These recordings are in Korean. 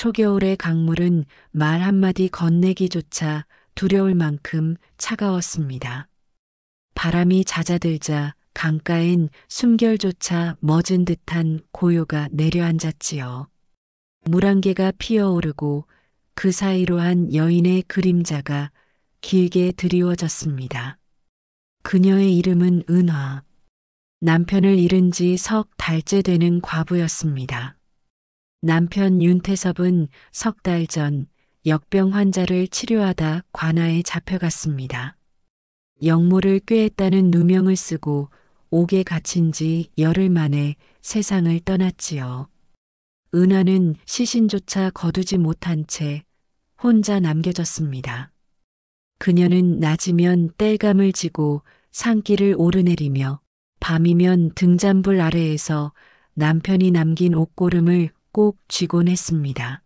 초겨울의 강물은 말 한마디 건네기조차 두려울 만큼 차가웠습니다. 바람이 잦아들자 강가엔 숨결조차 멎은 듯한 고요가 내려앉았지요. 물안개가 피어오르고 그 사이로 한 여인의 그림자가 길게 드리워졌습니다. 그녀의 이름은 은화. 남편을 잃은 지 석 달째 되는 과부였습니다. 남편 윤태섭은 석 달 전 역병 환자를 치료하다 관아에 잡혀갔습니다. 역모를 꾀했다는 누명을 쓰고 옥에 갇힌 지 열흘 만에 세상을 떠났지요. 은하는 시신조차 거두지 못한 채 혼자 남겨졌습니다. 그녀는 낮이면 땔감을 지고 산길을 오르내리며 밤이면 등잔불 아래에서 남편이 남긴 옷고름을 꼭 쥐곤 했습니다.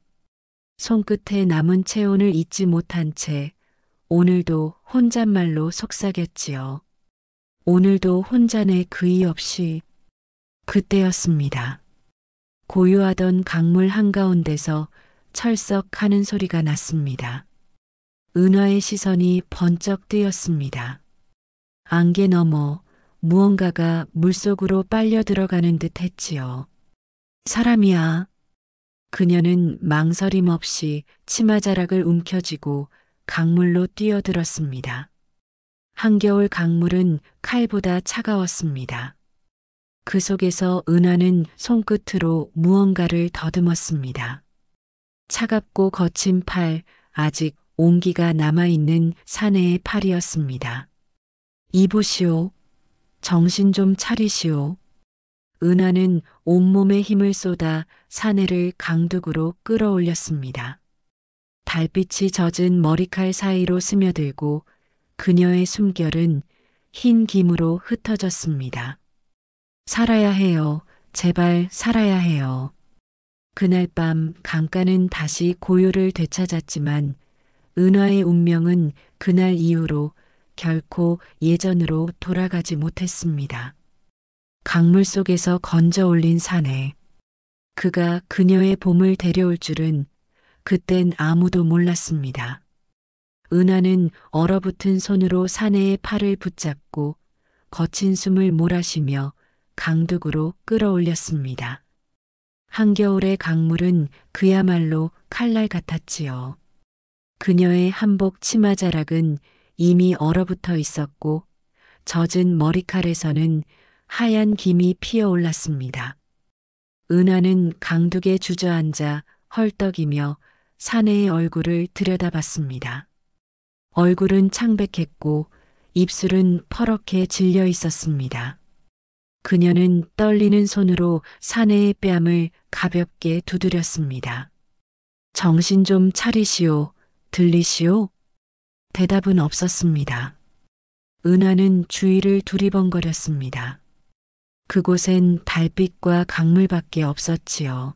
손끝에 남은 체온을 잊지 못한 채 오늘도 혼잣말로 속삭였지요. 오늘도 혼자네 그이 없이. 그때였습니다. 고요하던 강물 한가운데서 철썩 하는 소리가 났습니다. 은하의 시선이 번쩍 뜨였습니다. 안개 너머 무언가가 물속으로 빨려 들어가는 듯 했지요. 사람이야. 그녀는 망설임 없이 치마자락을 움켜쥐고 강물로 뛰어들었습니다. 한겨울 강물은 칼보다 차가웠습니다. 그 속에서 은하는 손끝으로 무언가를 더듬었습니다. 차갑고 거친 팔, 아직 온기가 남아있는 사내의 팔이었습니다. 이보시오. 정신 좀 차리시오. 은하는 온몸에 힘을 쏟아 사내를 강둑으로 끌어올렸습니다. 달빛이 젖은 머리칼 사이로 스며들고 그녀의 숨결은 흰 김으로 흩어졌습니다. 살아야 해요. 제발 살아야 해요. 그날 밤 강가는 다시 고요를 되찾았지만 은하의 운명은 그날 이후로 결코 예전으로 돌아가지 못했습니다. 강물 속에서 건져 올린 사내. 그가 그녀의 봄을 데려올 줄은 그땐 아무도 몰랐습니다. 은하는 얼어붙은 손으로 사내의 팔을 붙잡고 거친 숨을 몰아쉬며 강둑으로 끌어올렸습니다. 한겨울의 강물은 그야말로 칼날 같았지요. 그녀의 한복 치마자락은 이미 얼어붙어 있었고 젖은 머리칼에서는 하얀 김이 피어올랐습니다. 은하는 강둑에 주저앉아 헐떡이며 사내의 얼굴을 들여다봤습니다. 얼굴은 창백했고 입술은 퍼렇게 질려 있었습니다. 그녀는 떨리는 손으로 사내의 뺨을 가볍게 두드렸습니다. 정신 좀 차리시오. 들리시오? 대답은 없었습니다. 은하는 주위를 두리번거렸습니다. 그곳엔 달빛과 강물밖에 없었지요.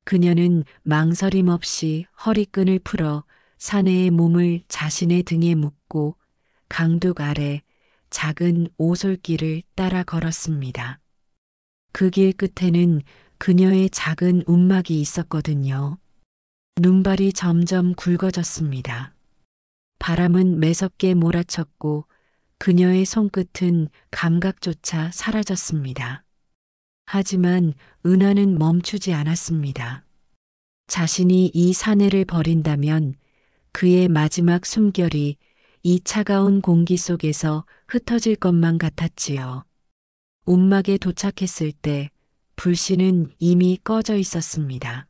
그녀는 망설임 없이 허리끈을 풀어 사내의 몸을 자신의 등에 묶고 강둑 아래 작은 오솔길을 따라 걸었습니다. 그 길 끝에는 그녀의 작은 움막이 있었거든요. 눈발이 점점 굵어졌습니다. 바람은 매섭게 몰아쳤고 그녀의 손끝은 감각조차 사라졌습니다. 하지만 은하는 멈추지 않았습니다. 자신이 이 사내를 버린다면 그의 마지막 숨결이 이 차가운 공기 속에서 흩어질 것만 같았지요. 움막에 도착했을 때 불씨는 이미 꺼져 있었습니다.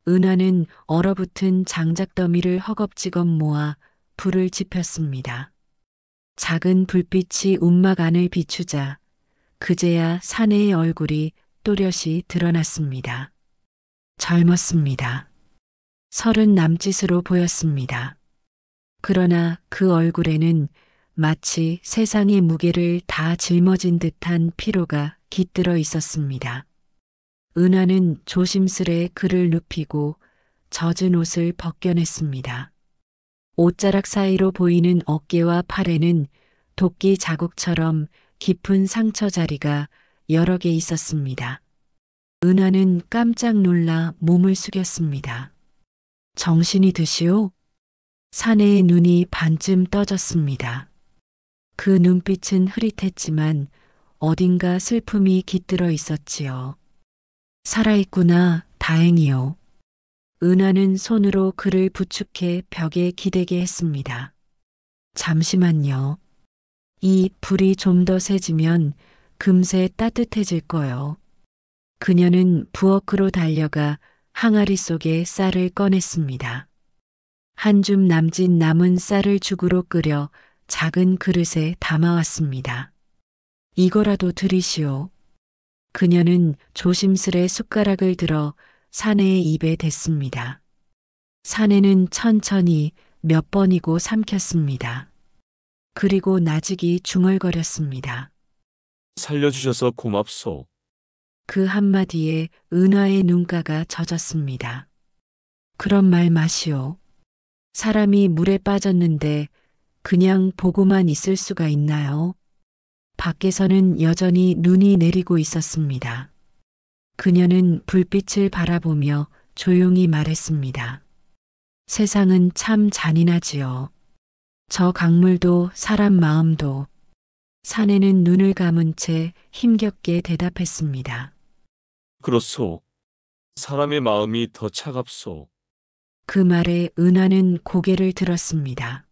은하는 얼어붙은 장작더미를 허겁지겁 모아 불을 지폈습니다. 작은 불빛이 움막 안을 비추자 그제야 사내의 얼굴이 또렷이 드러났습니다. 젊었습니다. 30 남짓으로 보였습니다. 그러나 그 얼굴에는 마치 세상의 무게를 다 짊어진 듯한 피로가 깃들어 있었습니다. 은하는 조심스레 그를 눕히고 젖은 옷을 벗겨냈습니다. 옷자락 사이로 보이는 어깨와 팔에는 도끼 자국처럼 깊은 상처 자리가 여러 개 있었습니다. 은하는 깜짝 놀라 몸을 숙였습니다. 정신이 드시오? 사내의 눈이 반쯤 떠졌습니다. 그 눈빛은 흐릿했지만 어딘가 슬픔이 깃들어 있었지요. 살아있구나, 다행이요. 은하는 손으로 그를 부축해 벽에 기대게 했습니다. 잠시만요. 이 불이 좀 더 세지면 금세 따뜻해질 거요. 그녀는 부엌으로 달려가 항아리 속에 쌀을 꺼냈습니다. 한 줌 남짓 남은 쌀을 죽으로 끓여 작은 그릇에 담아왔습니다. 이거라도 드리시오. 그녀는 조심스레 숟가락을 들어 사내의 입에 댔습니다. 사내는 천천히 몇 번이고 삼켰습니다. 그리고 나직이 중얼거렸습니다. 살려주셔서 고맙소. 그 한마디에 은하의 눈가가 젖었습니다. 그런 말 마시오. 사람이 물에 빠졌는데 그냥 보고만 있을 수가 있나요? 밖에서는 여전히 눈이 내리고 있었습니다. 그녀는 불빛을 바라보며 조용히 말했습니다. 세상은 참 잔인하지요. 저 강물도 사람 마음도. 사내는 눈을 감은 채 힘겹게 대답했습니다. 그렇소. 사람의 마음이 더 차갑소. 그 말에 은하는 고개를 들었습니다.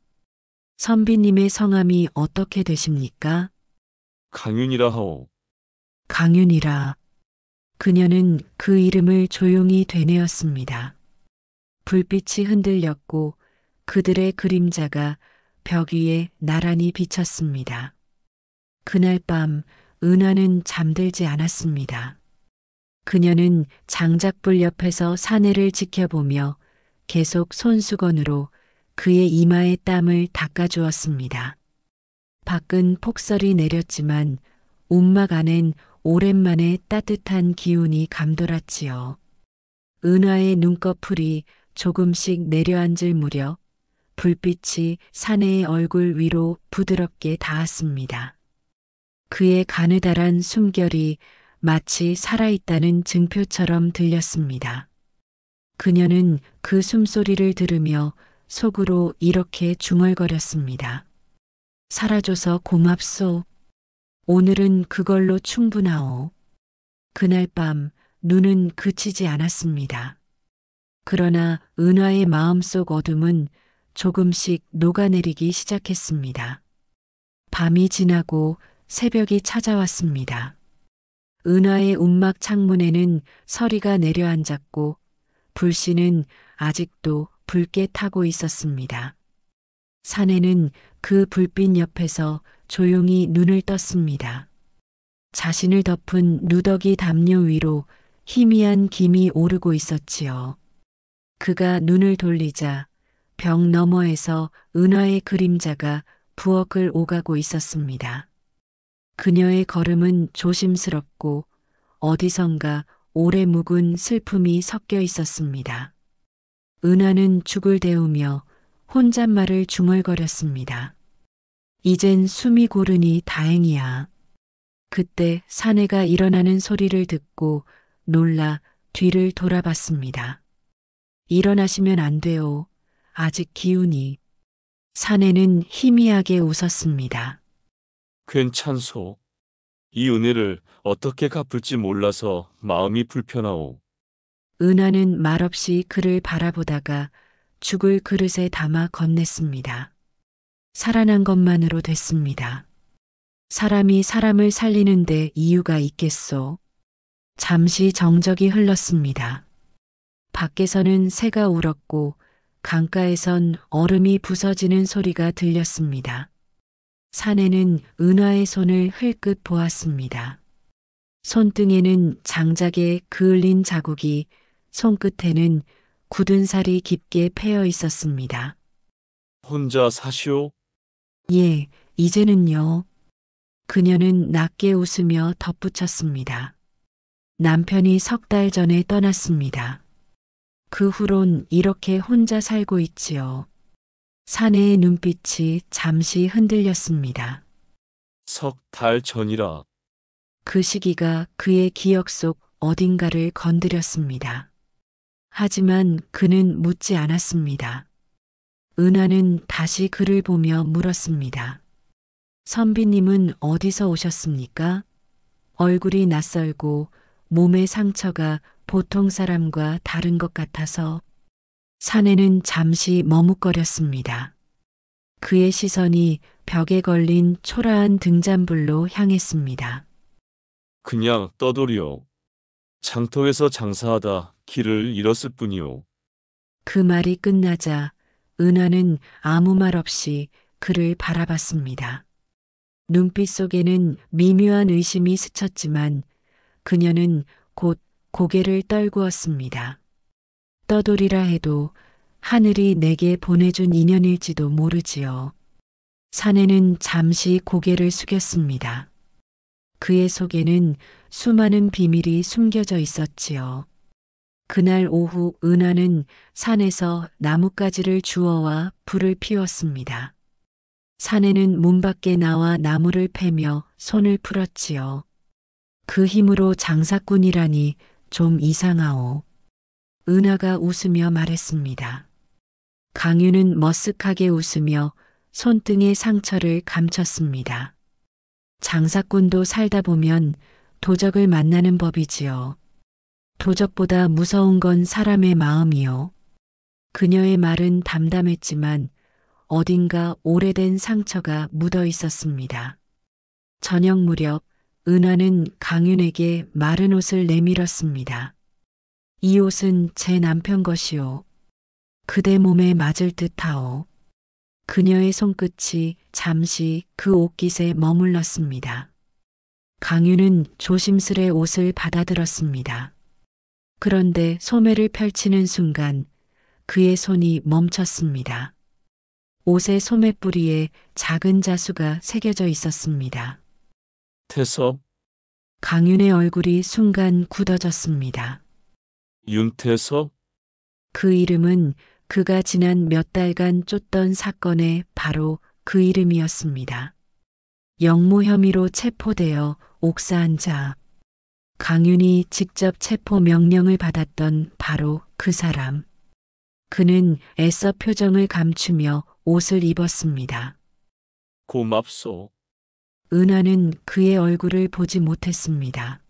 선비님의 성함이 어떻게 되십니까? 강윤이라 하오. 강윤이라. 그녀는 그 이름을 조용히 되뇌었습니다. 불빛이 흔들렸고 그들의 그림자가 벽 위에 나란히 비쳤습니다. 그날 밤 은하는 잠들지 않았습니다. 그녀는 장작불 옆에서 사내를 지켜보며 계속 손수건으로 그의 이마의 땀을 닦아주었습니다. 밖은 폭설이 내렸지만 움막 안엔 오랜만에 따뜻한 기운이 감돌았지요. 은하의 눈꺼풀이 조금씩 내려앉을 무렵 불빛이 사내의 얼굴 위로 부드럽게 닿았습니다. 그의 가느다란 숨결이 마치 살아있다는 증표처럼 들렸습니다. 그녀는 그 숨소리를 들으며 속으로 이렇게 중얼거렸습니다. 살아줘서 고맙소. 오늘은 그걸로 충분하오. 그날 밤 눈은 그치지 않았습니다. 그러나 은하의 마음속 어둠은 조금씩 녹아내리기 시작했습니다. 밤이 지나고 새벽이 찾아왔습니다. 은하의 움막 창문에는 서리가 내려앉았고 불씨는 아직도 붉게 타고 있었습니다. 사내는 그 불빛 옆에서 조용히 눈을 떴습니다. 자신을 덮은 누더기 담요 위로 희미한 김이 오르고 있었지요. 그가 눈을 돌리자 벽 너머에서 은하의 그림자가 부엌을 오가고 있었습니다. 그녀의 걸음은 조심스럽고 어디선가 오래 묵은 슬픔이 섞여 있었습니다. 은하는 죽을 데우며 혼잣말을 중얼거렸습니다. 이젠 숨이 고르니 다행이야. 그때 사내가 일어나는 소리를 듣고 놀라 뒤를 돌아봤습니다. 일어나시면 안 돼요. 아직 기운이. 사내는 희미하게 웃었습니다. 괜찮소. 이 은혜를 어떻게 갚을지 몰라서 마음이 불편하오. 은하는 말없이 그를 바라보다가 죽을 그릇에 담아 건넸습니다. 살아난 것만으로 됐습니다. 사람이 사람을 살리는데 이유가 있겠소. 잠시 정적이 흘렀습니다. 밖에서는 새가 울었고 강가에선 얼음이 부서지는 소리가 들렸습니다. 사내는 은하의 손을 흘끗 보았습니다. 손등에는 장작에 그을린 자국이, 손끝에는 굳은 살이 깊게 패여 있었습니다. 혼자 사시오? 예, 이제는요. 그녀는 낮게 웃으며 덧붙였습니다. 남편이 3달 전에 떠났습니다. 그 후론 이렇게 혼자 살고 있지요. 사내의 눈빛이 잠시 흔들렸습니다. 3달 전이라. 그 시기가 그의 기억 속 어딘가를 건드렸습니다. 하지만 그는 묻지 않았습니다. 은하는 다시 그를 보며 물었습니다. 선비님은 어디서 오셨습니까? 얼굴이 낯설고 몸의 상처가 보통 사람과 다른 것 같아서 사내는 잠시 머뭇거렸습니다. 그의 시선이 벽에 걸린 초라한 등잔불로 향했습니다. 그냥 떠돌이요. 장터에서 장사하다 길을 잃었을 뿐이요. 그 말이 끝나자 은하는 아무 말 없이 그를 바라봤습니다. 눈빛 속에는 미묘한 의심이 스쳤지만 그녀는 곧 고개를 떨구었습니다. 떠돌이라 해도 하늘이 내게 보내준 인연일지도 모르지요. 사내는 잠시 고개를 숙였습니다. 그의 속에는 수많은 비밀이 숨겨져 있었지요. 그날 오후 은하는 산에서 나뭇가지를 주워와 불을 피웠습니다. 사내는 문 밖에 나와 나무를 패며 손을 풀었지요. 그 힘으로 장사꾼이라니 좀 이상하오. 은하가 웃으며 말했습니다. 강유는 머쓱하게 웃으며 손등의 상처를 감췄습니다. 장사꾼도 살다 보면 도적을 만나는 법이지요. 도적보다 무서운 건 사람의 마음이요. 그녀의 말은 담담했지만 어딘가 오래된 상처가 묻어 있었습니다. 저녁 무렵 은하는 강윤에게 마른 옷을 내밀었습니다. 이 옷은 제 남편 것이오. 그대 몸에 맞을 듯하오. 그녀의 손끝이 잠시 그 옷깃에 머물렀습니다. 강윤은 조심스레 옷을 받아들었습니다. 그런데 소매를 펼치는 순간 그의 손이 멈췄습니다. 옷의 소매뿌리에 작은 자수가 새겨져 있었습니다. 태섭, 강윤의 얼굴이 순간 굳어졌습니다. 윤태섭, 그 이름은 그가 지난 몇 달간 쫓던 사건의 바로 그 이름이었습니다. 영모 혐의로 체포되어 옥사한 자. 강윤이 직접 체포 명령을 받았던 바로 그 사람. 그는 애써 표정을 감추며 옷을 입었습니다. 고맙소. 은하는 그의 얼굴을 보지 못했습니다.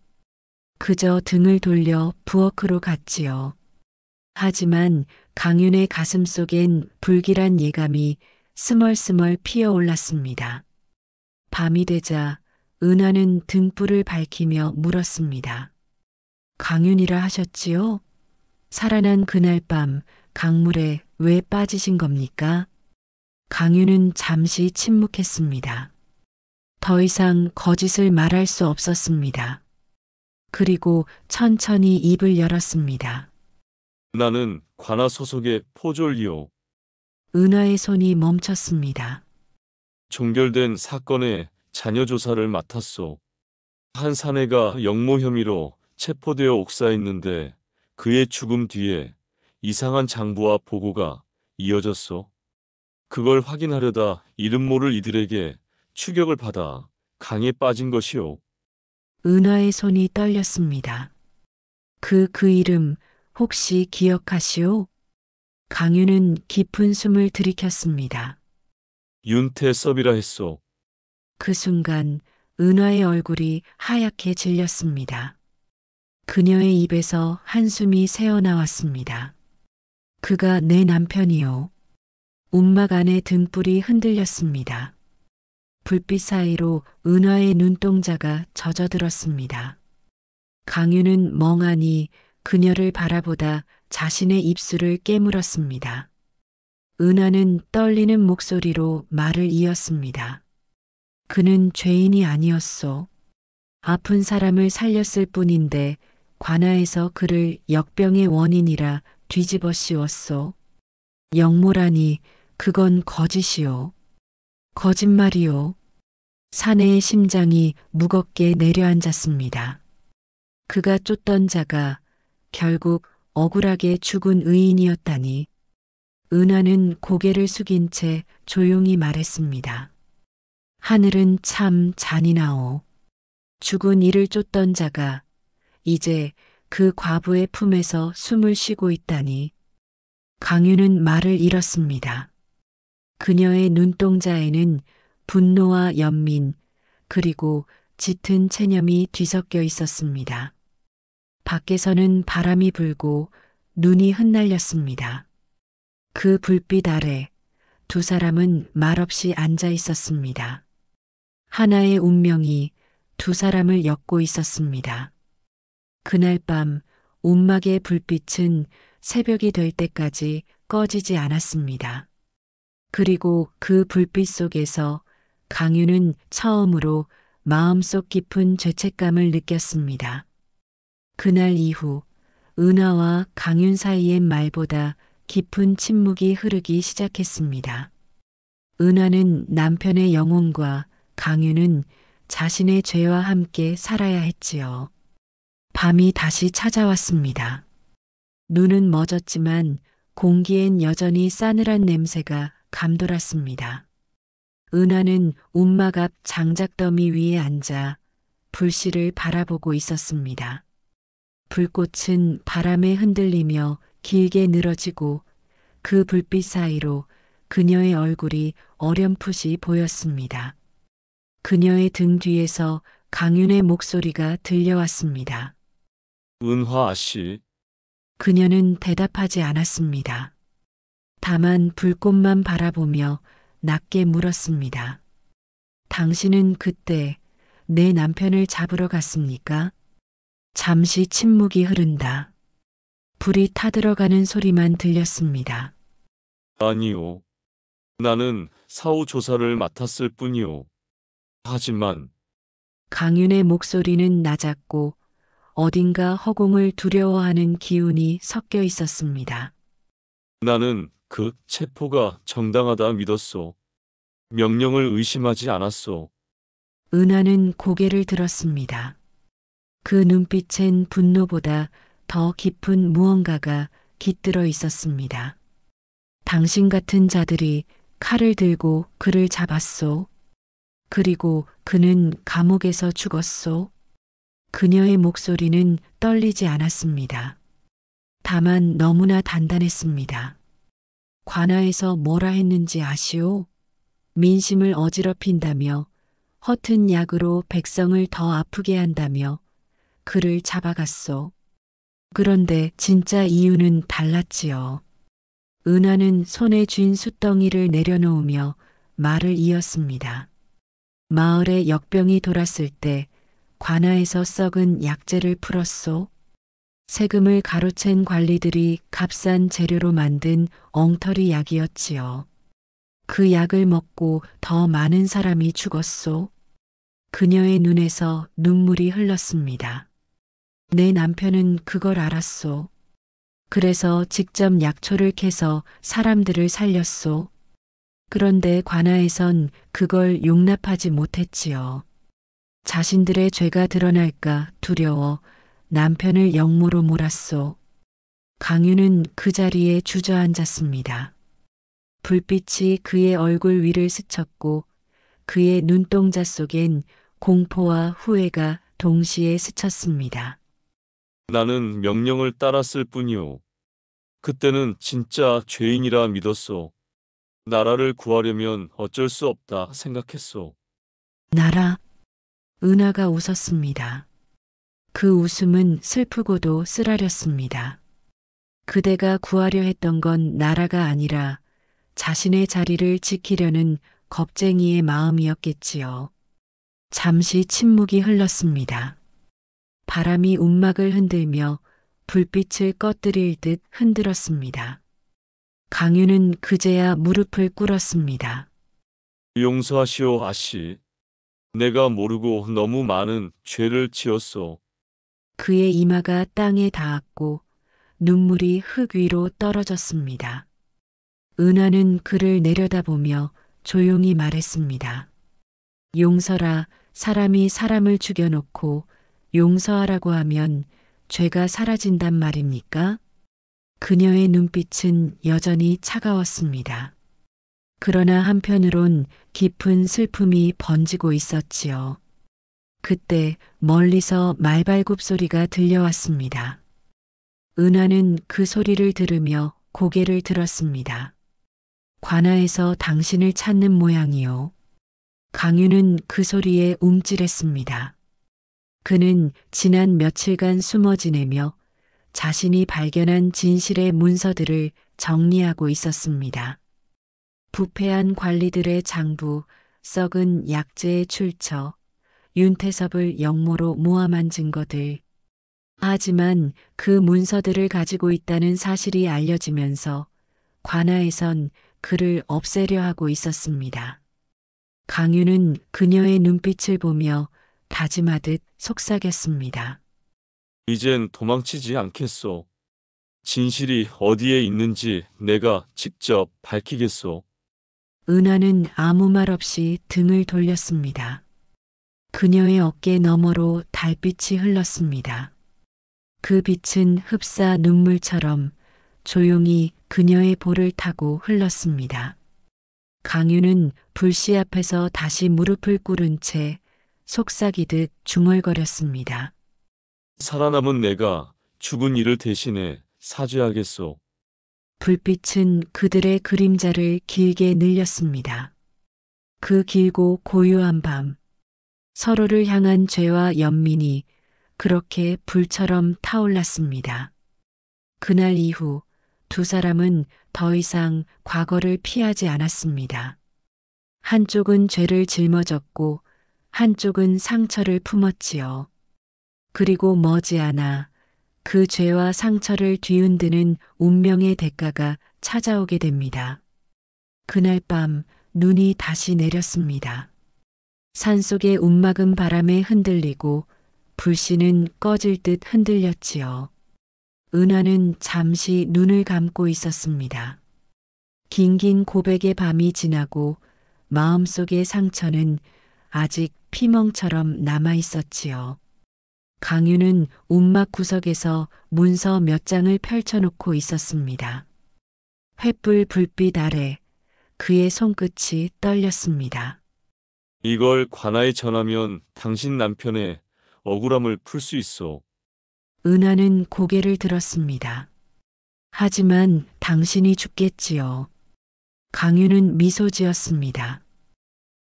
그저 등을 돌려 부엌으로 갔지요. 하지만 강윤의 가슴 속엔 불길한 예감이 스멀스멀 피어올랐습니다. 밤이 되자 은하는 등불을 밝히며 물었습니다. 강윤이라 하셨지요? 살아난 그날 밤 강물에 왜 빠지신 겁니까? 강윤은 잠시 침묵했습니다. 더 이상 거짓을 말할 수 없었습니다. 그리고 천천히 입을 열었습니다. 나는 관아 소속의 포졸이요. 은하의 손이 멈췄습니다. 종결된 사건의 자녀 조사를 맡았소. 한 사내가 영모 혐의로 체포되어 옥사에 있는데 그의 죽음 뒤에 이상한 장부와 보고가 이어졌소. 그걸 확인하려다 이름 모를 이들에게 추격을 받아 강에 빠진 것이오. 은하의 손이 떨렸습니다. 그 이름 혹시 기억하시오? 강윤은 깊은 숨을 들이켰습니다. 윤태섭이라 했소. 그 순간 은하의 얼굴이 하얗게 질렸습니다. 그녀의 입에서 한숨이 새어나왔습니다. 그가 내 남편이요. 움막 안의 등불이 흔들렸습니다. 불빛 사이로 은하의 눈동자가 젖어들었습니다. 강윤은 멍하니 그녀를 바라보다 자신의 입술을 깨물었습니다. 은하는 떨리는 목소리로 말을 이었습니다. 그는 죄인이 아니었소. 아픈 사람을 살렸을 뿐인데 관아에서 그를 역병의 원인이라 뒤집어 씌웠소. 영모라니 그건 거짓이요. 거짓말이요. 사내의 심장이 무겁게 내려앉았습니다. 그가 쫓던 자가 결국 억울하게 죽은 의인이었다니. 은하는 고개를 숙인 채 조용히 말했습니다. 하늘은 참 잔인하오. 죽은 이를 쫓던 자가 이제 그 과부의 품에서 숨을 쉬고 있다니. 강유는 말을 잃었습니다. 그녀의 눈동자에는 분노와 연민, 그리고 짙은 체념이 뒤섞여 있었습니다. 밖에서는 바람이 불고 눈이 흩날렸습니다. 그 불빛 아래 두 사람은 말없이 앉아 있었습니다. 하나의 운명이 두 사람을 엮고 있었습니다. 그날 밤 움막의 불빛은 새벽이 될 때까지 꺼지지 않았습니다. 그리고 그 불빛 속에서 강유는 처음으로 마음속 깊은 죄책감을 느꼈습니다. 그날 이후 은하와 강윤 사이의 말보다 깊은 침묵이 흐르기 시작했습니다. 은하는 남편의 영혼과 강윤은 자신의 죄와 함께 살아야 했지요. 밤이 다시 찾아왔습니다. 눈은 멎었지만 공기엔 여전히 싸늘한 냄새가 감돌았습니다. 은하는 움막 앞 장작더미 위에 앉아 불씨를 바라보고 있었습니다. 불꽃은 바람에 흔들리며 길게 늘어지고 그 불빛 사이로 그녀의 얼굴이 어렴풋이 보였습니다. 그녀의 등 뒤에서 강윤의 목소리가 들려왔습니다. 은화 아씨, 그녀는 대답하지 않았습니다. 다만 불꽃만 바라보며 낮게 물었습니다. 당신은 그때 내 남편을 잡으러 갔습니까? 잠시 침묵이 흐른다. 불이 타들어가는 소리만 들렸습니다. 아니요. 나는 사후 조사를 맡았을 뿐이요. 하지만 강윤의 목소리는 낮았고 어딘가 허공을 두려워하는 기운이 섞여 있었습니다. 나는 그 체포가 정당하다 믿었소. 명령을 의심하지 않았소. 은하는 고개를 들었습니다. 그 눈빛엔 분노보다 더 깊은 무언가가 깃들어 있었습니다. 당신 같은 자들이 칼을 들고 그를 잡았소. 그리고 그는 감옥에서 죽었소. 그녀의 목소리는 떨리지 않았습니다. 다만 너무나 단단했습니다. 관아에서 뭐라 했는지 아시오? 민심을 어지럽힌다며 허튼 약으로 백성을 더 아프게 한다며 그를 잡아갔소. 그런데 진짜 이유는 달랐지요. 은하는 손에 쥔 숫덩이를 내려놓으며 말을 이었습니다. 마을에 역병이 돌았을 때 관아에서 썩은 약재를 풀었소. 세금을 가로챈 관리들이 값싼 재료로 만든 엉터리 약이었지요. 그 약을 먹고 더 많은 사람이 죽었소. 그녀의 눈에서 눈물이 흘렀습니다. 내 남편은 그걸 알았소. 그래서 직접 약초를 캐서 사람들을 살렸소. 그런데 관아에선 그걸 용납하지 못했지요. 자신들의 죄가 드러날까 두려워 남편을 역모로 몰았소. 강유는 그 자리에 주저앉았습니다. 불빛이 그의 얼굴 위를 스쳤고 그의 눈동자 속엔 공포와 후회가 동시에 스쳤습니다. 나는 명령을 따랐을 뿐이요. 그때는 진짜 죄인이라 믿었소. 나라를 구하려면 어쩔 수 없다 생각했소. 나라. 은하가 웃었습니다. 그 웃음은 슬프고도 쓰라렸습니다. 그대가 구하려 했던 건 나라가 아니라 자신의 자리를 지키려는 겁쟁이의 마음이었겠지요. 잠시 침묵이 흘렀습니다. 바람이 움막을 흔들며 불빛을 꺼뜨릴 듯 흔들었습니다. 강유는 그제야 무릎을 꿇었습니다. 용서하시오, 아씨. 내가 모르고 너무 많은 죄를 지었소. 그의 이마가 땅에 닿았고 눈물이 흙 위로 떨어졌습니다. 은하는 그를 내려다보며 조용히 말했습니다. 용서라. 사람이 사람을 죽여놓고 용서하라고 하면 죄가 사라진단 말입니까? 그녀의 눈빛은 여전히 차가웠습니다. 그러나 한편으론 깊은 슬픔이 번지고 있었지요. 그때 멀리서 말발굽 소리가 들려왔습니다. 은하는 그 소리를 들으며 고개를 들었습니다. 관아에서 당신을 찾는 모양이요. 강유는 그 소리에 움찔했습니다. 그는 지난 며칠간 숨어 지내며 자신이 발견한 진실의 문서들을 정리하고 있었습니다. 부패한 관리들의 장부, 썩은 약재의 출처, 윤태섭을 영모로 모함한 증거들. 하지만 그 문서들을 가지고 있다는 사실이 알려지면서 관아에선 그를 없애려 하고 있었습니다. 강유는 그녀의 눈빛을 보며 다짐하듯 속삭였습니다. 이젠 도망치지 않겠소. 진실이 어디에 있는지 내가 직접 밝히겠소. 은하는 아무 말 없이 등을 돌렸습니다. 그녀의 어깨 너머로 달빛이 흘렀습니다. 그 빛은 흡사 눈물처럼 조용히 그녀의 볼을 타고 흘렀습니다. 강유는 불씨 앞에서 다시 무릎을 꿇은 채 속삭이듯 중얼거렸습니다. 살아남은 내가 죽은 이를 대신해 사죄하겠소. 불빛은 그들의 그림자를 길게 늘렸습니다. 그 길고 고요한 밤, 서로를 향한 죄와 연민이 그렇게 불처럼 타올랐습니다. 그날 이후 두 사람은 더 이상 과거를 피하지 않았습니다. 한쪽은 죄를 짊어졌고 한쪽은 상처를 품었지요. 그리고 머지않아 그 죄와 상처를 뒤흔드는 운명의 대가가 찾아오게 됩니다. 그날 밤 눈이 다시 내렸습니다. 산속의 움막은 바람에 흔들리고 불씨는 꺼질 듯 흔들렸지요. 은하는 잠시 눈을 감고 있었습니다. 긴긴 고백의 밤이 지나고 마음속의 상처는 아직 피멍처럼 남아 있었지요. 강유는 움막 구석에서 문서 몇 장을 펼쳐놓고 있었습니다. 횃불 불빛 아래 그의 손끝이 떨렸습니다. 이걸 관아에 전하면 당신 남편의 억울함을 풀 수 있어. 은하는 고개를 들었습니다. 하지만 당신이 죽겠지요. 강유는 미소 지었습니다.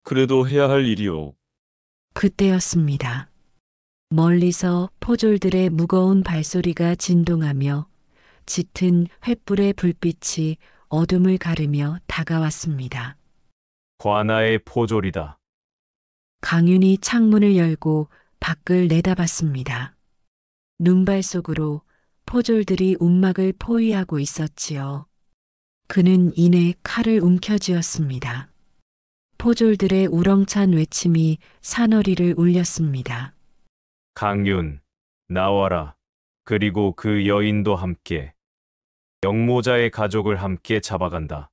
그래도 해야 할 일이오. 그때였습니다. 멀리서 포졸들의 무거운 발소리가 진동하며 짙은 횃불의 불빛이 어둠을 가르며 다가왔습니다. 관아의 포졸이다. 강윤이 창문을 열고 밖을 내다봤습니다. 눈발 속으로 포졸들이 움막을 포위하고 있었지요. 그는 이내 칼을 움켜쥐었습니다. 포졸들의 우렁찬 외침이 사너리를 울렸습니다. 강윤, 나와라. 그리고 그 여인도 함께. 영모자의 가족을 함께 잡아간다.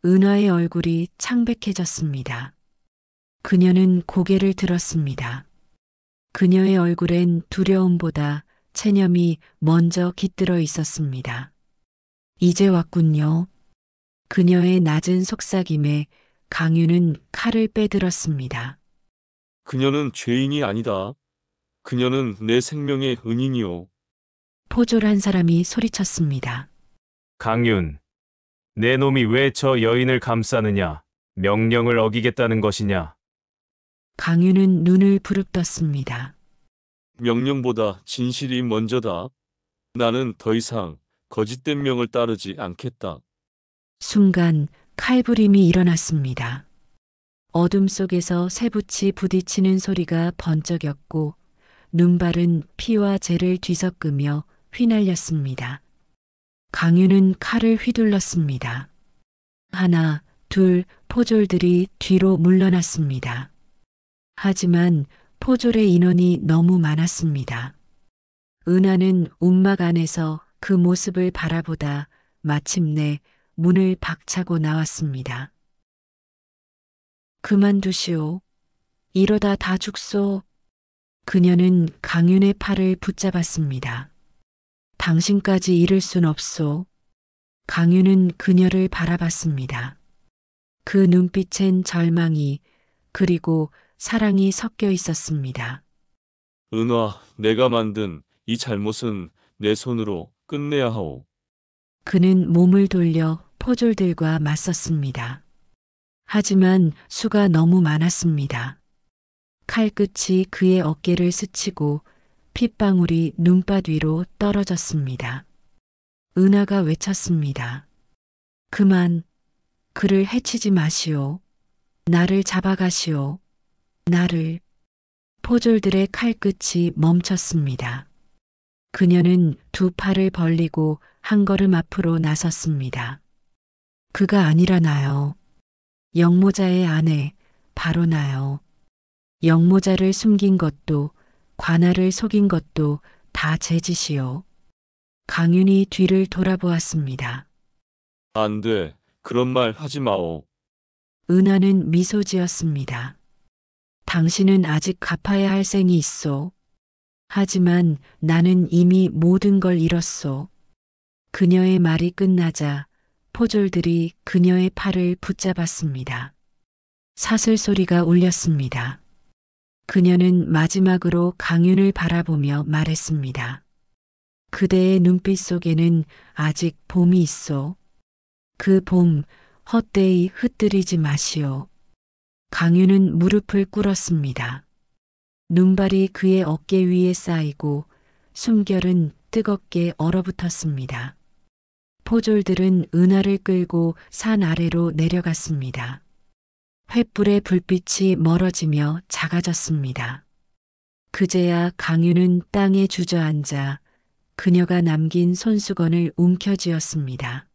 은하의 얼굴이 창백해졌습니다. 그녀는 고개를 들었습니다. 그녀의 얼굴엔 두려움보다 체념이 먼저 깃들어 있었습니다. 이제 왔군요. 그녀의 낮은 속삭임에 강유는 칼을 빼들었습니다. 그녀는 죄인이 아니다. 그녀는 내 생명의 은인이오. 포졸 한 사람이 소리쳤습니다. 강윤, 내 놈이 왜 저 여인을 감싸느냐? 명령을 어기겠다는 것이냐? 강유는 눈을 부릅떴습니다. 명령보다 진실이 먼저다. 나는 더 이상 거짓된 명을 따르지 않겠다. 순간 칼부림이 일어났습니다. 어둠 속에서 쇠붙이 부딪히는 소리가 번쩍였고 눈발은 피와 재를 뒤섞으며 휘날렸습니다. 강유는 칼을 휘둘렀습니다. 하나, 둘 포졸들이 뒤로 물러났습니다. 하지만 포졸의 인원이 너무 많았습니다. 은하는 움막 안에서 그 모습을 바라보다 마침내 문을 박차고 나왔습니다. 그만두시오. 이러다 다 죽소. 그녀는 강윤의 팔을 붙잡았습니다. 당신까지 잃을 순 없소. 강윤은 그녀를 바라봤습니다. 그 눈빛엔 절망이 그리고 사랑이 섞여 있었습니다. 은화, 내가 만든 이 잘못은 내 손으로 끝내야 하오. 그는 몸을 돌려 포졸들과 맞섰습니다. 하지만 수가 너무 많았습니다. 칼끝이 그의 어깨를 스치고 핏방울이 눈밭 위로 떨어졌습니다. 은하가 외쳤습니다. 그만, 그를 해치지 마시오. 나를 잡아가시오. 나를. 포졸들의 칼끝이 멈췄습니다. 그녀는 두 팔을 벌리고 한 걸음 앞으로 나섰습니다. 그가 아니라 나요. 영모자의 아내, 바로 나요. 영모자를 숨긴 것도 관아를 속인 것도 다 제 짓이요. 강윤이 뒤를 돌아보았습니다. 안 돼. 그런 말 하지 마오. 은하는 미소 지었습니다. 당신은 아직 갚아야 할 생이 있소. 하지만 나는 이미 모든 걸 잃었소. 그녀의 말이 끝나자 포졸들이 그녀의 팔을 붙잡았습니다. 사슬 소리가 울렸습니다. 그녀는 마지막으로 강윤을 바라보며 말했습니다. 그대의 눈빛 속에는 아직 봄이 있소. 그 봄 헛되이 흩뜨리지 마시오. 강윤은 무릎을 꿇었습니다. 눈발이 그의 어깨 위에 쌓이고 숨결은 뜨겁게 얼어붙었습니다. 포졸들은 은하를 끌고 산 아래로 내려갔습니다. 횃불의 불빛이 멀어지며 작아졌습니다. 그제야 강윤은 땅에 주저앉아 그녀가 남긴 손수건을 움켜쥐었습니다.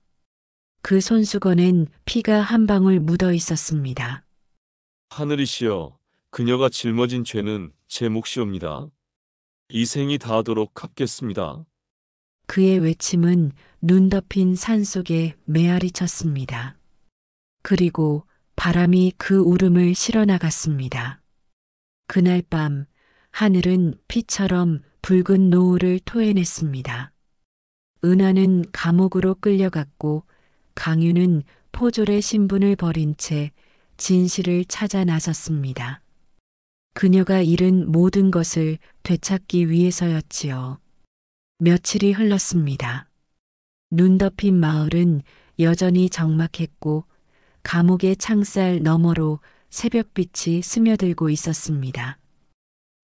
그 손수건엔 피가 한 방울 묻어 있었습니다. 하늘이시여, 그녀가 짊어진 죄는 제 몫이옵니다. 이 생이 다하도록 갚겠습니다. 그의 외침은 눈 덮인 산 속에 메아리 쳤습니다. 그리고 바람이 그 울음을 실어나갔습니다. 그날 밤 하늘은 피처럼 붉은 노을을 토해냈습니다. 은하는 감옥으로 끌려갔고 강윤은 포졸의 신분을 버린 채 진실을 찾아 나섰습니다. 그녀가 잃은 모든 것을 되찾기 위해서였지요. 며칠이 흘렀습니다. 눈 덮인 마을은 여전히 적막했고 감옥의 창살 너머로 새벽빛이 스며들고 있었습니다.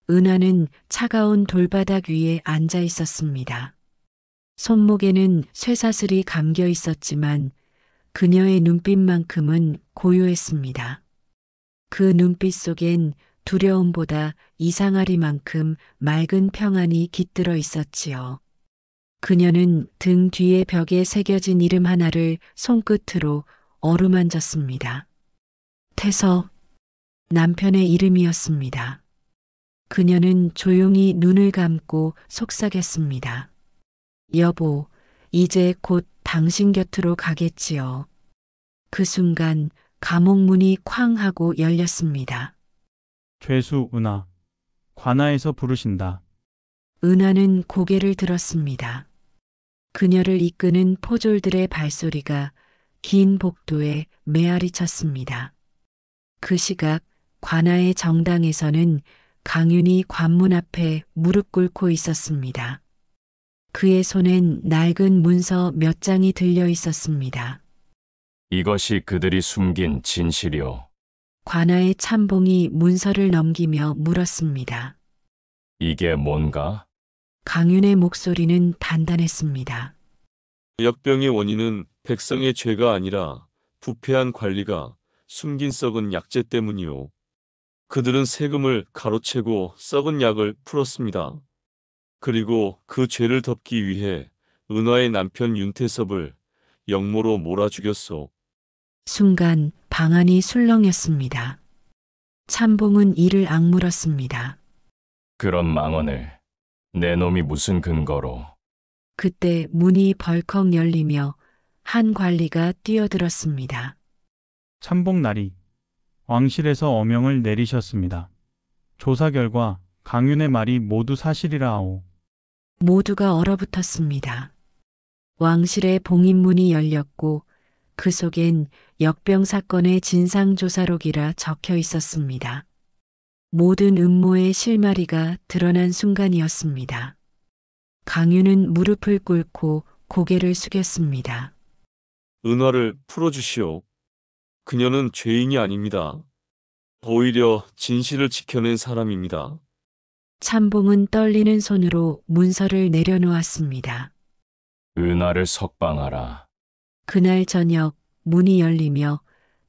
은하는 차가운 돌바닥 위에 앉아 있었습니다. 손목에는 쇠사슬이 감겨 있었지만 그녀의 눈빛만큼은 고요했습니다. 그 눈빛 속엔 두려움보다 이상하리만큼 맑은 평안이 깃들어 있었지요. 그녀는 등 뒤에 벽에 새겨진 이름 하나를 손끝으로 어루만졌습니다. 태서, 남편의 이름이었습니다. 그녀는 조용히 눈을 감고 속삭였습니다. 여보, 이제 곧 당신 곁으로 가겠지요. 그 순간 감옥 문이 쾅 하고 열렸습니다. 죄수 은하, 관아에서 부르신다. 은하는 고개를 들었습니다. 그녀를 이끄는 포졸들의 발소리가 긴 복도에 메아리 쳤습니다. 그 시각 관아의 정당에서는 강윤이 관문 앞에 무릎 꿇고 있었습니다. 그의 손엔 낡은 문서 몇 장이 들려 있었습니다. 이것이 그들이 숨긴 진실이오. 관아의 참봉이 문서를 넘기며 물었습니다. 이게 뭔가? 강윤의 목소리는 단단했습니다. 역병의 원인은 백성의 죄가 아니라 부패한 관리가 숨긴 썩은 약재 때문이오. 그들은 세금을 가로채고 썩은 약을 풀었습니다. 그리고 그 죄를 덮기 위해 은화의 남편 윤태섭을 역모로 몰아 죽였소. 순간 방안이 술렁였습니다. 참봉은 이를 악물었습니다. 그런 망언을 내 놈이 무슨 근거로? 그때 문이 벌컥 열리며 한 관리가 뛰어들었습니다. 참봉날이 왕실에서 어명을 내리셨습니다. 조사 결과 강윤의 말이 모두 사실이라 하오. 모두가 얼어붙었습니다. 왕실의 봉인문이 열렸고 그 속엔 역병 사건의 진상조사록이라 적혀 있었습니다. 모든 음모의 실마리가 드러난 순간이었습니다. 강유는 무릎을 꿇고 고개를 숙였습니다. 은화를 풀어주시오. 그녀는 죄인이 아닙니다. 오히려 진실을 지켜낸 사람입니다. 참봉은 떨리는 손으로 문서를 내려놓았습니다. 은하를 석방하라. 그날 저녁 문이 열리며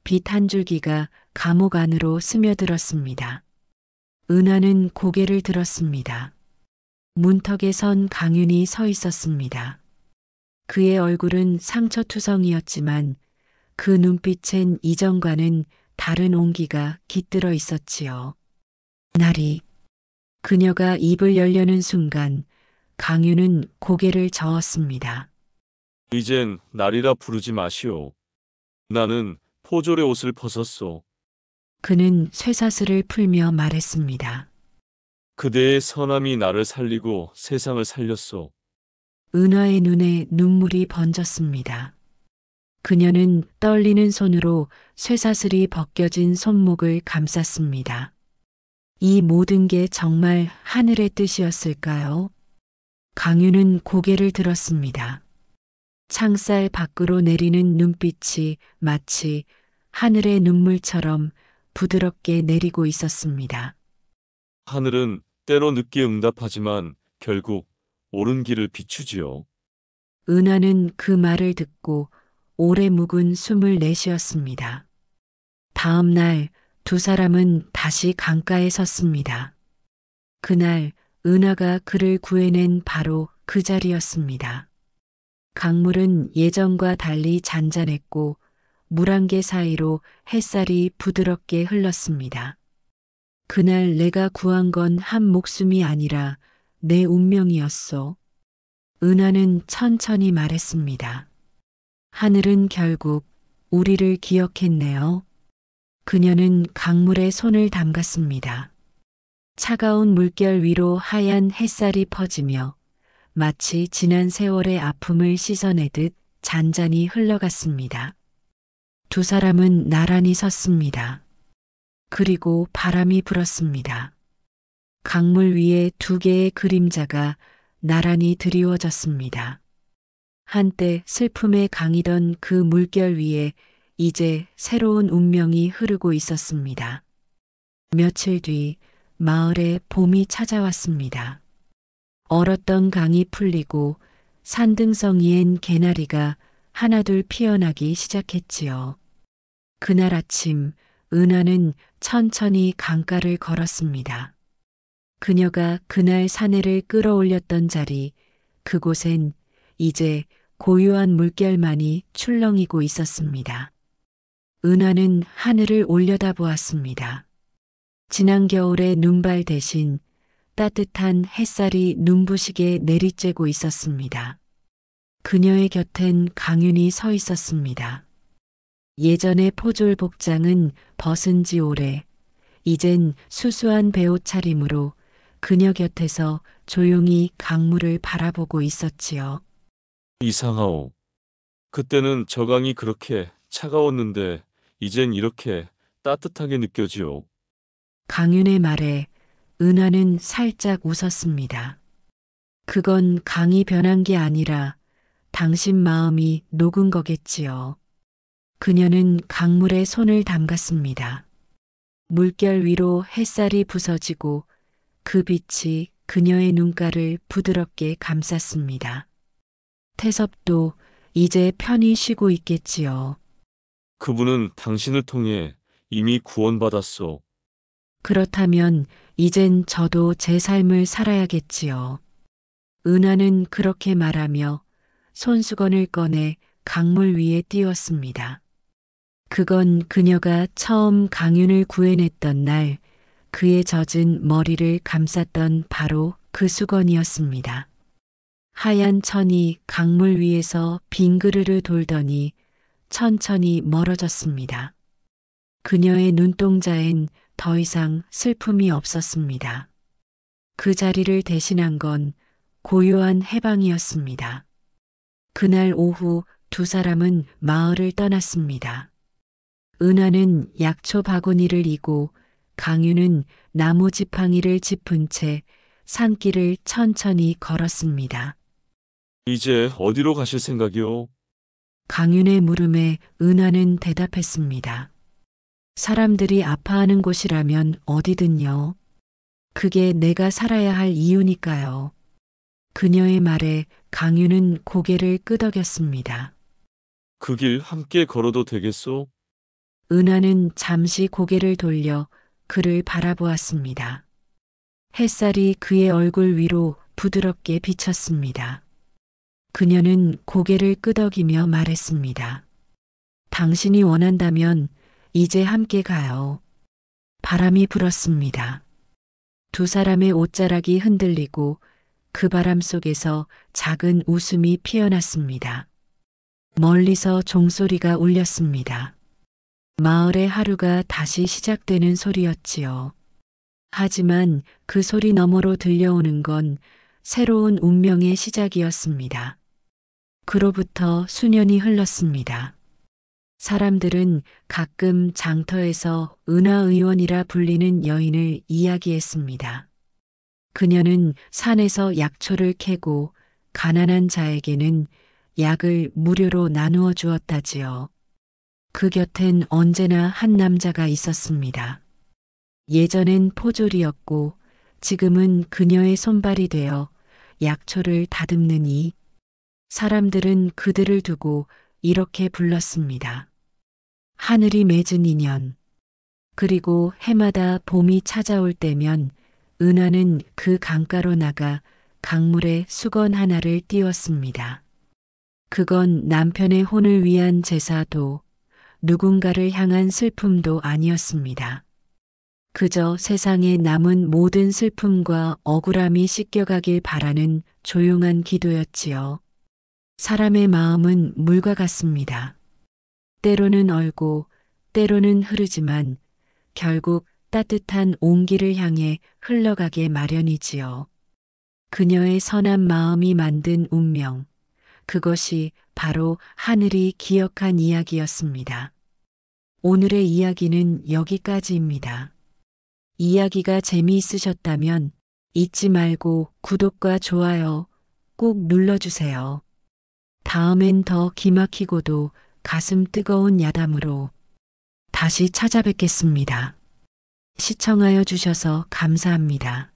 빛 한 줄기가 감옥 안으로 스며들었습니다. 은하는 고개를 들었습니다. 문턱에 선 강윤이 서 있었습니다. 그의 얼굴은 상처투성이었지만 그 눈빛엔 이전과는 다른 온기가 깃들어 있었지요. 나리. 그녀가 입을 열려는 순간 강윤은 고개를 저었습니다. 이젠 날이라 부르지 마시오. 나는 포졸의 옷을 벗었소. 그는 쇠사슬을 풀며 말했습니다. 그대의 선함이 나를 살리고 세상을 살렸소. 은하의 눈에 눈물이 번졌습니다. 그녀는 떨리는 손으로 쇠사슬이 벗겨진 손목을 감쌌습니다. 이 모든 게 정말 하늘의 뜻이었을까요? 강유는 고개를 들었습니다. 창살 밖으로 내리는 눈빛이 마치 하늘의 눈물처럼 부드럽게 내리고 있었습니다. 하늘은 때로 늦게 응답하지만 결국 옳은 길을 비추지요. 은하는 그 말을 듣고 오래 묵은 숨을 내쉬었습니다. 다음 날 두 사람은 다시 강가에 섰습니다. 그날 은하가 그를 구해낸 바로 그 자리였습니다. 강물은 예전과 달리 잔잔했고 물안개 사이로 햇살이 부드럽게 흘렀습니다. 그날 내가 구한 건 한 목숨이 아니라 내 운명이었소. 은하는 천천히 말했습니다. 하늘은 결국 우리를 기억했네요. 그녀는 강물에 손을 담갔습니다. 차가운 물결 위로 하얀 햇살이 퍼지며 마치 지난 세월의 아픔을 씻어내듯 잔잔히 흘러갔습니다. 두 사람은 나란히 섰습니다. 그리고 바람이 불었습니다. 강물 위에 두 개의 그림자가 나란히 드리워졌습니다. 한때 슬픔에 강이던 그 물결 위에 이제 새로운 운명이 흐르고 있었습니다. 며칠 뒤 마을에 봄이 찾아왔습니다. 얼었던 강이 풀리고 산등성이엔 개나리가 하나둘 피어나기 시작했지요. 그날 아침 은하는 천천히 강가를 걸었습니다. 그녀가 그날 사내를 끌어올렸던 자리, 그곳엔 이제 고요한 물결만이 출렁이고 있었습니다. 은하는 하늘을 올려다보았습니다. 지난 겨울의 눈발 대신 따뜻한 햇살이 눈부시게 내리쬐고 있었습니다. 그녀의 곁엔 강윤이 서 있었습니다. 예전의 포졸 복장은 벗은 지 오래, 이젠 수수한 배옷 차림으로 그녀 곁에서 조용히 강물을 바라보고 있었지요. 이상하오. 그때는 저강이 그렇게 차가웠는데 이젠 이렇게 따뜻하게 느껴지오. 강윤의 말에 은하는 살짝 웃었습니다. 그건 강이 변한 게 아니라 당신 마음이 녹은 거겠지요. 그녀는 강물에 손을 담갔습니다. 물결 위로 햇살이 부서지고 그 빛이 그녀의 눈가를 부드럽게 감쌌습니다. 태섭도 이제 편히 쉬고 있겠지요. 그분은 당신을 통해 이미 구원받았소. 그렇다면 이젠 저도 제 삶을 살아야겠지요. 은하는 그렇게 말하며 손수건을 꺼내 강물 위에 띄웠습니다. 그건 그녀가 처음 강윤을 구해냈던 날 그의 젖은 머리를 감쌌던 바로 그 수건이었습니다. 하얀 천이 강물 위에서 빙그르르 돌더니 천천히 멀어졌습니다. 그녀의 눈동자엔 더 이상 슬픔이 없었습니다. 그 자리를 대신한 건 고요한 해방이었습니다. 그날 오후 두 사람은 마을을 떠났습니다. 은하는 약초 바구니를 이고 강유는 나무 지팡이를 짚은 채 산길을 천천히 걸었습니다. 이제 어디로 가실 생각이오? 강윤의 물음에 은하는 대답했습니다. 사람들이 아파하는 곳이라면 어디든요. 그게 내가 살아야 할 이유니까요. 그녀의 말에 강윤은 고개를 끄덕였습니다. 그 길 함께 걸어도 되겠소? 은하는 잠시 고개를 돌려 그를 바라보았습니다. 햇살이 그의 얼굴 위로 부드럽게 비쳤습니다. 그녀는 고개를 끄덕이며 말했습니다. 당신이 원한다면 이제 함께 가요. 바람이 불었습니다. 두 사람의 옷자락이 흔들리고 그 바람 속에서 작은 웃음이 피어났습니다. 멀리서 종소리가 울렸습니다. 마을의 하루가 다시 시작되는 소리였지요. 하지만 그 소리 너머로 들려오는 건 새로운 운명의 시작이었습니다. 그로부터 수년이 흘렀습니다. 사람들은 가끔 장터에서 은하 의원이라 불리는 여인을 이야기했습니다. 그녀는 산에서 약초를 캐고 가난한 자에게는 약을 무료로 나누어 주었다지요. 그 곁엔 언제나 한 남자가 있었습니다. 예전엔 포졸이었고 지금은 그녀의 손발이 되어 약초를 다듬느니 사람들은 그들을 두고 이렇게 불렀습니다. 하늘이 맺은 인연. 그리고 해마다 봄이 찾아올 때면 은하는 그 강가로 나가 강물에 수건 하나를 띄웠습니다. 그건 남편의 혼을 위한 제사도 누군가를 향한 슬픔도 아니었습니다. 그저 세상에 남은 모든 슬픔과 억울함이 씻겨가길 바라는 조용한 기도였지요. 사람의 마음은 물과 같습니다. 때로는 얼고 때로는 흐르지만 결국 따뜻한 온기를 향해 흘러가게 마련이지요. 그녀의 선한 마음이 만든 운명, 그것이 바로 하늘이 기억한 이야기였습니다. 오늘의 이야기는 여기까지입니다. 이야기가 재미있으셨다면 잊지 말고 구독과 좋아요 꼭 눌러주세요. 다음엔 더 기막히고도 가슴 뜨거운 야담으로 다시 찾아뵙겠습니다. 시청하여 주셔서 감사합니다.